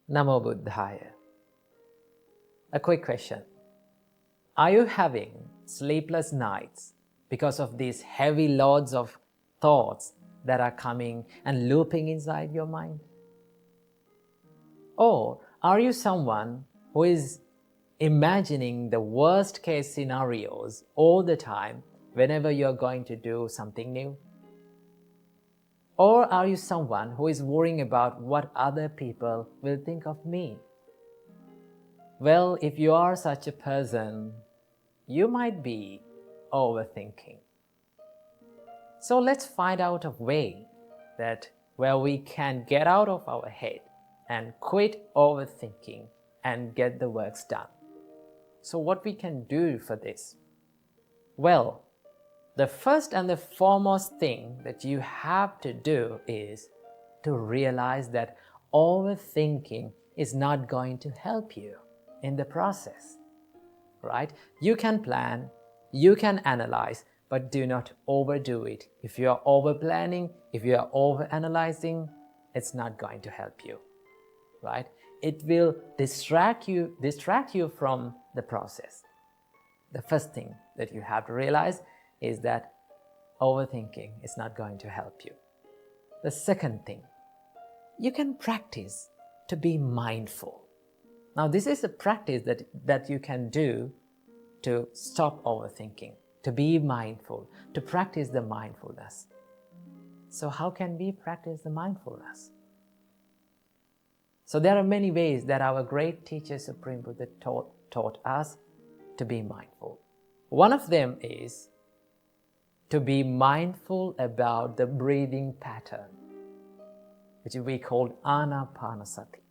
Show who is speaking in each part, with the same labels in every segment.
Speaker 1: Namo Buddhaya. A quick question. Are you having sleepless nights because of these heavy loads of thoughts that are coming and looping inside your mind? Or are you someone who is imagining the worst case scenarios all the time whenever you're going to do something new? Or are you someone who is worrying about what other people will think of me? Well, if you are such a person, you might be overthinking. So let's find out a way where we can get out of our head and quit overthinking and get the works done. So what we can do for this? Well, the first and the foremost thing that you have to do is to realize that overthinking is not going to help you in the process, right? You can plan, you can analyze, but do not overdo it. If you are over-planning, if you are over-analyzing, it's not going to help you, right? It will distract you from the process. The first thing that you have to realize is that overthinking is not going to help you. The second thing, you can practice to be mindful. Now, this is a practice that you can do to stop overthinking, to be mindful, to practice the mindfulness. So how can we practice the mindfulness? So there are many ways that our great teacher Supreme Buddha taught us to be mindful. One of them is to be mindful about the breathing pattern, which we call Ānāpānasati,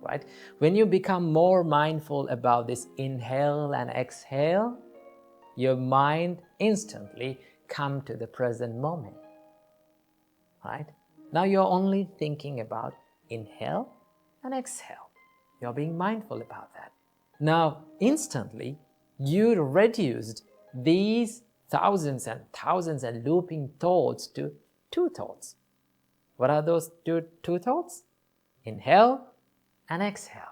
Speaker 1: right? When you become more mindful about this inhale and exhale, your mind instantly comes to the present moment, right? Now you're only thinking about inhale and exhale. You're being mindful about that. Now, instantly, you reduced these thousands and thousands and looping thoughts to two thoughts. What are those two thoughts? Inhale and exhale.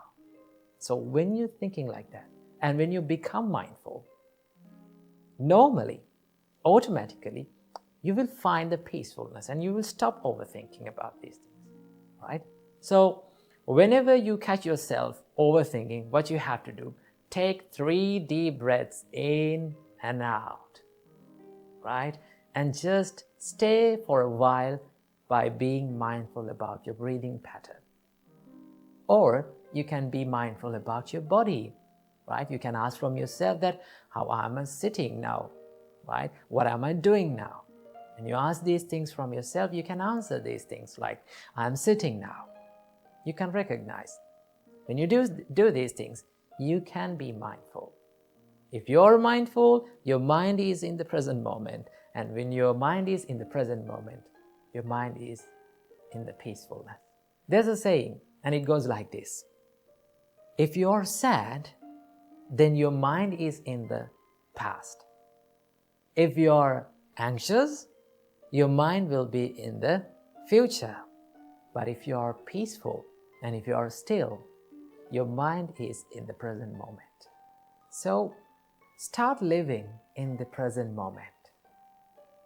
Speaker 1: So when you're thinking like that, and when you become mindful, normally, automatically, you will find the peacefulness and you will stop overthinking about these things, right? So whenever you catch yourself overthinking, what you have to do, take 3 deep breaths in and out, right? And just stay for a while by being mindful about your breathing pattern. Or you can be mindful about your body, right? You can ask from yourself that, how am I sitting now, right? What am I doing now? And you ask these things from yourself, you can answer these things like, I'm sitting now. You can recognize. When you do these things, you can be mindful. If you're mindful, your mind is in the present moment. And when your mind is in the present moment, your mind is in the peacefulness. There's a saying, and it goes like this. If you're sad, then your mind is in the past. If you're anxious, your mind will be in the future. But if you're peaceful and if you're still, your mind is in the present moment. So start living in the present moment,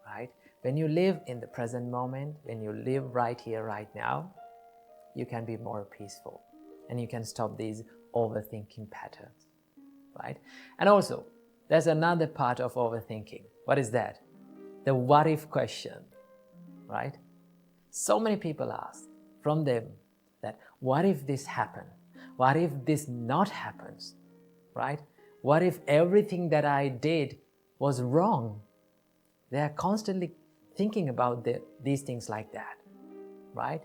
Speaker 1: right? When you live in the present moment, when you live right here, right now, you can be more peaceful and you can stop these overthinking patterns, right? And also, there's another part of overthinking. What is that? The what if question, right? So many people ask from them that, what if this happened? What if this not happens, right? What if everything that I did was wrong? They are constantly thinking about these things like that, right?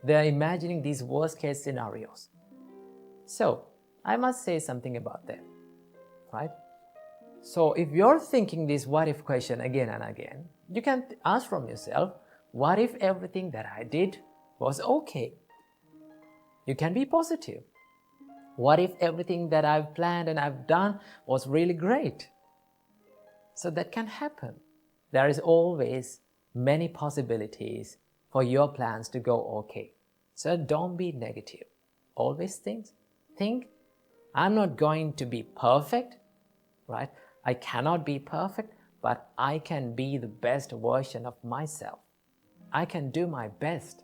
Speaker 1: They are imagining these worst case scenarios. So, I must say something about them, right? So, if you're thinking this what if question again and again, you can ask from yourself, what if everything that I did was okay? You can be positive. What if everything that I've planned and I've done was really great? So that can happen. There is always many possibilities for your plans to go okay. So don't be negative. always think, I'm not going to be perfect, right? I cannot be perfect, but I can be the best version of myself. I can do my best.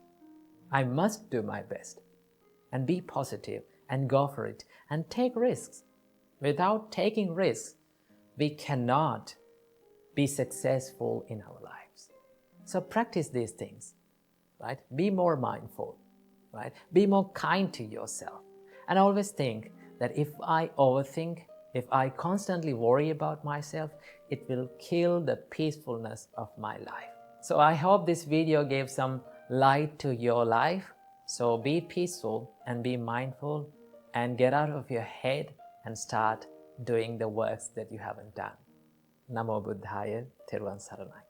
Speaker 1: I must do my best. And be positive and go for it and take risks. Without taking risks, we cannot be successful in our lives. So practice these things, right? Be more mindful, right? Be more kind to yourself. And always think that if I overthink, if I constantly worry about myself, it will kill the peacefulness of my life. So I hope this video gave some light to your life. So be peaceful and be mindful and get out of your head and start doing the works that you haven't done. Namo Buddhaya, Thiruvon Saranai.